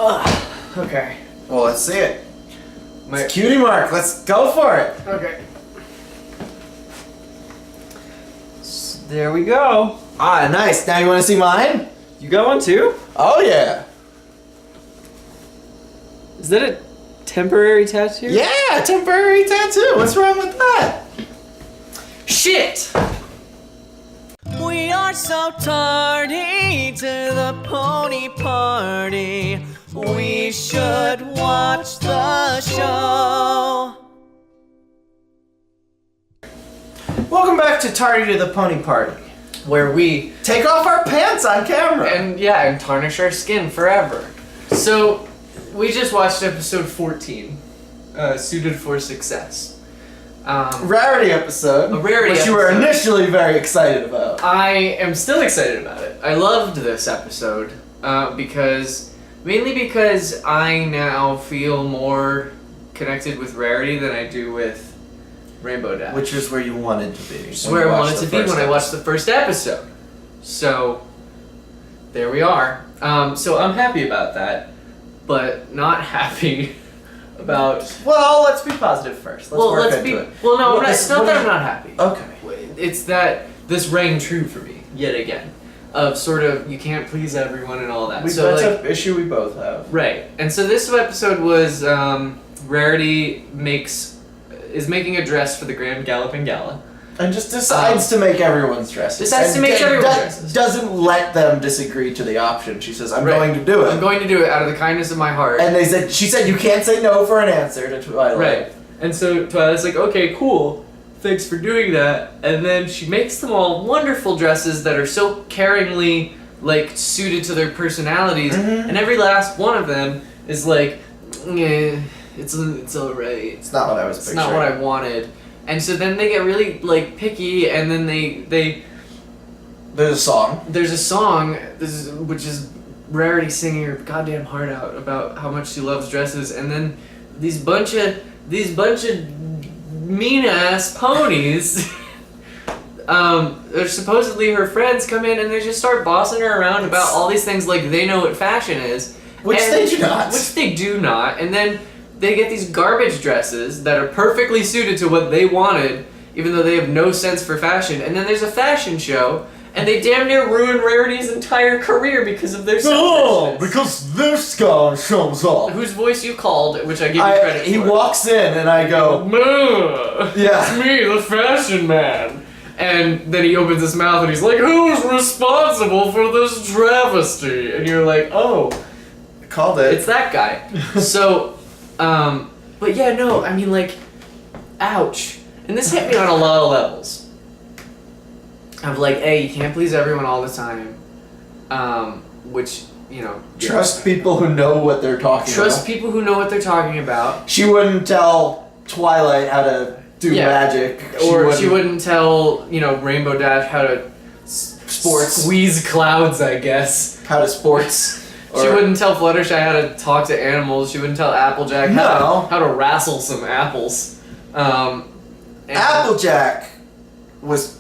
Okay. Well, let's see it. It's cutie mark. Let's go for it. Okay. There we go. Ah, nice. Now you want to see mine? You got one too? Oh, yeah. Is that a temporary tattoo? Yeah, temporary tattoo. What's wrong with that? Shit! We are so tardy to the pony party. We should watch the show. Welcome back to Tardy to the Pony Party, Where we take off our pants on camera. and tarnish our skin forever. So, we just watched episode 14, Suited for Success. Rarity episode. A rarity which you were episode. initially very excited about. I am still excited about it. I loved this episode mainly because I now feel more connected with Rarity than I do with Rainbow Dash. Which is where you wanted to be. Which is where I wanted to be when I watched the first episode. So, there we are. So I'm happy about that, but not happy about... Well, let's be positive first. Let's work into it. Well, no, What it's is- not what that is- I'm not happy. Okay. It's that this rang true for me, yet again. Of sort of, you can't please everyone and all that. That's an issue we both have. Right. And so this episode was Rarity is making a dress for the Grand Galloping Gala. And just decides to make everyone's dresses. Decides to make everyone's dresses. Doesn't let them disagree to the option. She says, I'm going to do it. I'm going to do it out of the kindness of my heart. And she said, you can't say no for an answer to Twilight. Right. And so Twilight's like, okay, cool. Thanks for doing that. And then she makes them all wonderful dresses that are so caringly, like, suited to their personalities. Mm-hmm. And every last one of them is like, it's alright. It's not what I was It's picturing. not what I wanted. And so then they get really, like, picky, and then they There's a song. there's a song, which is Rarity singing her goddamn heart out about how much she loves dresses, and then these bunch of mean ass ponies, they're supposedly her friends, come in and they just start bossing her around about all these things like they know what fashion is. Which they do not. Which they do not. And then they get these garbage dresses that are perfectly suited to what they wanted, even though they have no sense for fashion. And then there's a fashion show, and they damn near ruin Rarity's entire career because of their selfishness. Because this guy shows up. Whose voice you called, which I give you credit He for. walks in and I go, yeah. It's me, the fashion man. And then he opens his mouth and he's like, who's responsible for this travesty? And you're like, oh, called it. it's that guy. So, but yeah, no, I mean, like, ouch. And this hit me on a lot of levels. Of like, hey, you can't please everyone all the time. Which, you know. Trust people who know what they're talking about. Trust people who know what they're talking about. She wouldn't tell Twilight how to do magic. She wouldn't tell, you know, Rainbow Dash how to squeeze clouds, I guess. How to sports. She wouldn't tell Fluttershy how to talk to animals. She wouldn't tell Applejack how to wrestle some apples. Applejack was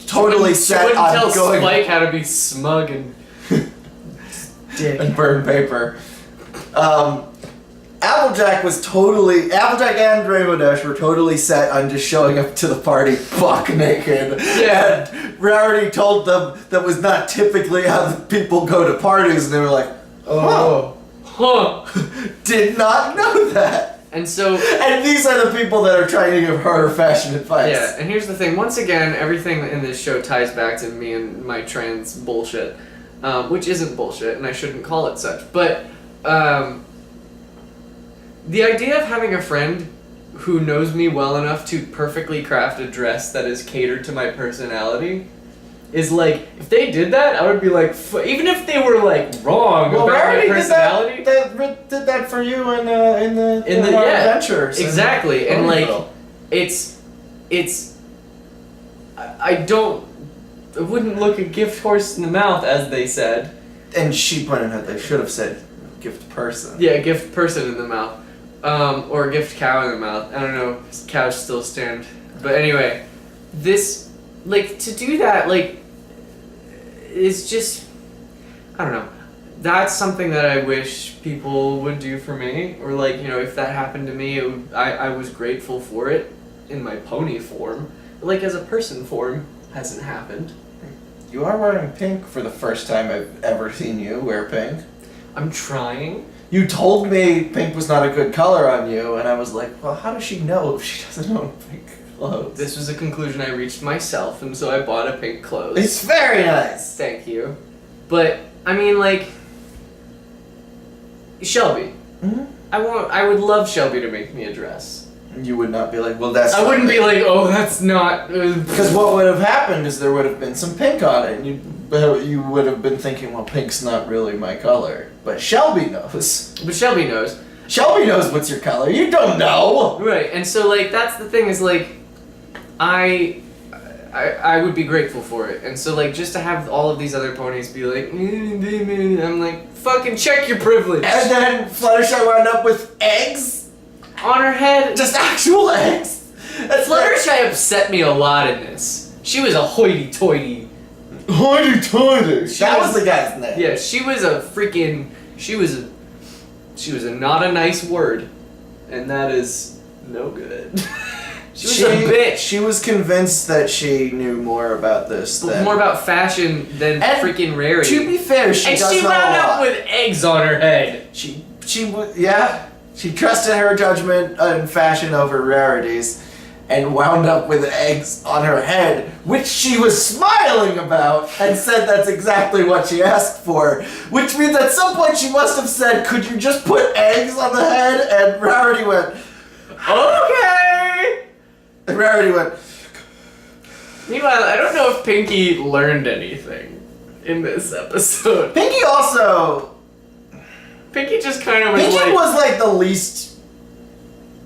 totally set on She wouldn't tell going Spike how to be smug and dick. and burn paper. Applejack and Rainbow Dash were totally set on just showing up to the party buck naked. Yeah. And Rarity told them that was not typically how the people go to parties, and they were like, Huh. did not know that. And so... And these are the people that are trying to give her fashion advice. Yeah, and here's the thing. Once again, everything in this show ties back to me and my trans bullshit. Which isn't bullshit, and I shouldn't call it such. But, the idea of having a friend who knows me well enough to perfectly craft a dress that is catered to my personality is like, if they did that, I would be like, even if they were like wrong about my personality. Did that for you in the adventures. Exactly, and like, it's I wouldn't look a gift horse in the mouth, as they said. And she pointed out they should have said gift person. Yeah, gift person in the mouth. Or gift cow in the mouth. I don't know, cows still stand. But anyway, this, like, to do that, like, is just, I don't know. that's something that I wish people would do for me, or like, you know, if that happened to me, I was grateful for it in my pony form. But like as a person form, hasn't happened. You are wearing pink for the first time I've ever seen you wear pink. I'm trying. You told me pink was not a good color on you, and I was like, well, how does she know if she doesn't own pink clothes? This was a conclusion I reached myself, and so I bought a pink clothes. It's very nice. Thank you. But I mean, like, Shelby. Mm-hmm. I would love Shelby to make me a dress. You would not be like, well, that's. I wouldn't be like, oh, that's not. Because what would have happened is there would have been some pink on it, and you would have been thinking, well, pink's not really my color. But Shelby knows. But Shelby knows. Shelby knows what's your color. You don't know. Right, and so like that's the thing is like, I would be grateful for it, and so like just to have all of these other ponies be like, I'm like, fucking check your privilege. And then Fluttershy wound up with eggs. On her head. Just actual eggs. That's Fluttershy upset me a lot in this. She was a hoity-toity. Hoity-toity. That was the guy's name. Yeah, she was a freaking. She was a not a nice word, and that is no good. She was a bitch. She was convinced that she knew more about this than... More about fashion than freaking Rarity. To be fair, she does know a lot. And she wound up with eggs on her head. She trusted her judgment in fashion over Rarity's and wound up with eggs on her head, which she was smiling about and said that's exactly what she asked for. Which means at some point she must have said, could you just put eggs on the head? And Rarity went, okay! And Rarity went... Meanwhile, I don't know if Pinky learned anything in this episode. Pinky also... Pinky just kind of was Pinky was like the least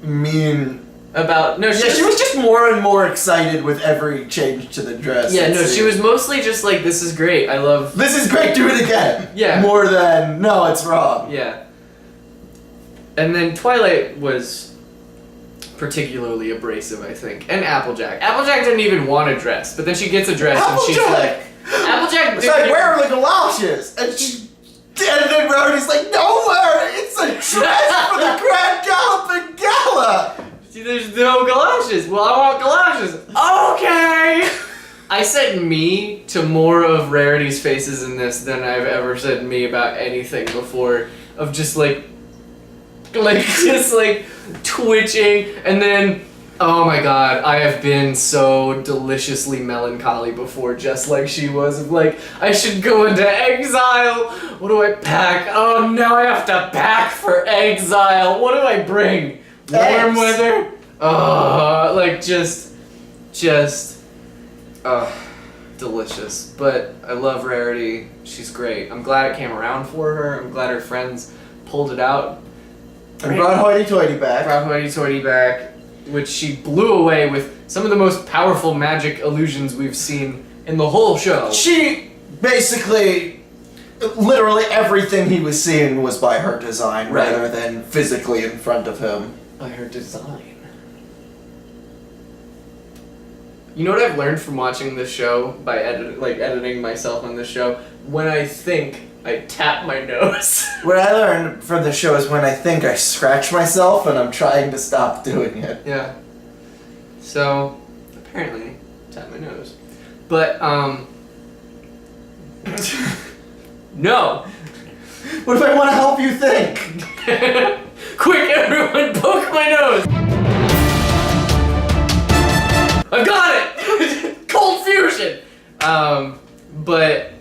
mean about she was just more and more excited with every change to the dress. Yeah, no, she was mostly just like, this is great. I love this is great, do it again. Yeah. More than no, it's wrong. Yeah. And then Twilight was particularly abrasive, I think. And Applejack. Applejack didn't even want a dress, but then she gets a dress and she's like Applejack it's like, where are the galoshes? And then Rarity like, nowhere! It's a dress for the Grand Galloping Gala! See, there's no galoshes. Well, I want galoshes. Okay! I said me to more of Rarity's faces in this than I've ever said me about anything before. Of just like just like twitching, and then, oh my god, I have been so deliciously melancholy before, just like she was, of like, I should go into exile. What do I pack? Oh, now I have to pack for exile. What do I bring? Warm weather? Like just, delicious. But I love Rarity. She's great. I'm glad it came around for her. I'm glad her friends pulled it out. And brought Hoity-Toity back. Brought Hoity-Toity back, which she blew away with some of the most powerful magic illusions we've seen in the whole show. She basically, literally everything he was seeing was by her design, right, rather than physically in front of him. By her design. You know what I've learned from watching this show, by editing myself on this show? When I think, I tap my nose. What I learned from the show is when I think, I scratch myself, and I'm trying to stop doing it. Yeah. So, apparently, tap my nose. But, no! What if I want to help you think? Quick, everyone, poke my nose! I got it! Cold fusion! But,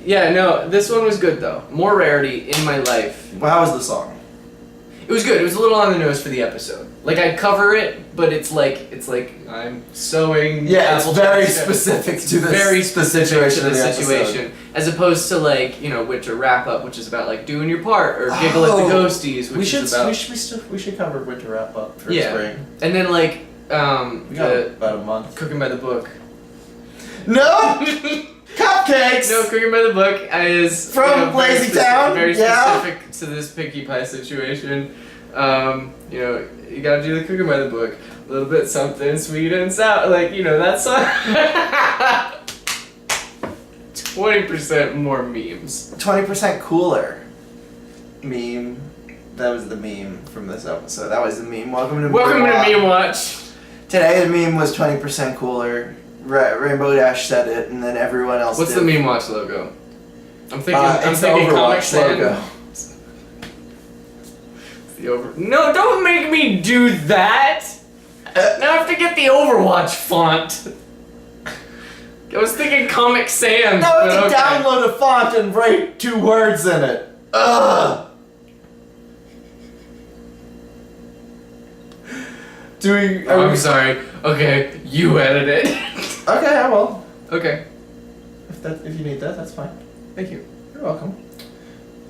yeah, no, this one was good though. More Rarity in my life. Well, how was the song? It was good. It was a little on the nose for the episode. Like, I'd cover it, but it's like I'm sewing. Yeah, it's very specific to this very specific situation to the situation, as opposed to like, you know, Winter Wrap Up, which is about like doing your part, or Giggle at the Ghosties, which is about. We should cover Winter Wrap Up for spring. And then like we got about a month. Cooking by the Book. No. Cupcakes! No, Cooking by the Book is from Lazy Town. Very specific to this Pinkie Pie situation. You know, you gotta do the Cooking by the Book. A little bit something sweet and sour, like, you know, that song. 20% more memes. 20% cooler. Meme. That was the meme from this episode. That was the meme. Welcome to Meme Watch. Today the meme was 20% cooler. Rainbow Dash said it, and then everyone else What's did. the Meme Watch logo? I'm thinking It's the Comic Overwatch Sans. logo. No, don't make me do that! Now I have to get the Overwatch font. I was thinking Comic Sans. No, but it's okay. download a font and write 2 words in it. Ugh. I'm sorry. Okay, you edit it. Okay, I will. Okay. If you need that, that's fine. Thank you. You're welcome.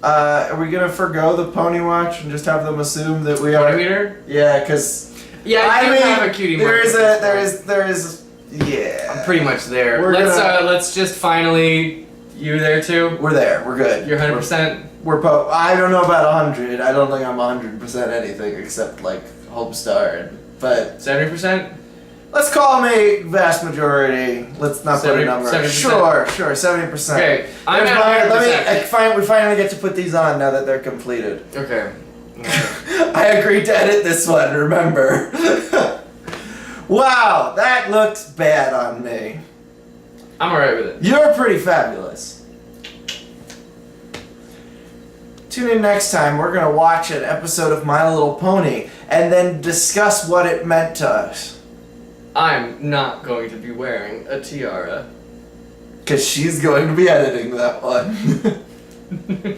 Are we gonna forgo the pony watch and just have them assume that we are? Meter? Yeah, because Yeah, I do have a cutie mark. there is. Yeah. I'm pretty much there. We're Let's just finally. You there too? We're there. We're good. You're 100%. I don't know about 100. I don't think I'm 100% anything except like Homestar. But 70%. let's call me vast majority. Let's not put a number. 70%? Sure, 70%. Okay, I'm at 100%. We finally get to put these on now that they're completed. Okay. I agreed to edit this one, remember? Wow, that looks bad on me. I'm alright with it. You're pretty fabulous. Tune in next time. We're going to watch an episode of My Little Pony and then discuss what it meant to us. I'm not going to be wearing a tiara. Because she's going to be editing that one.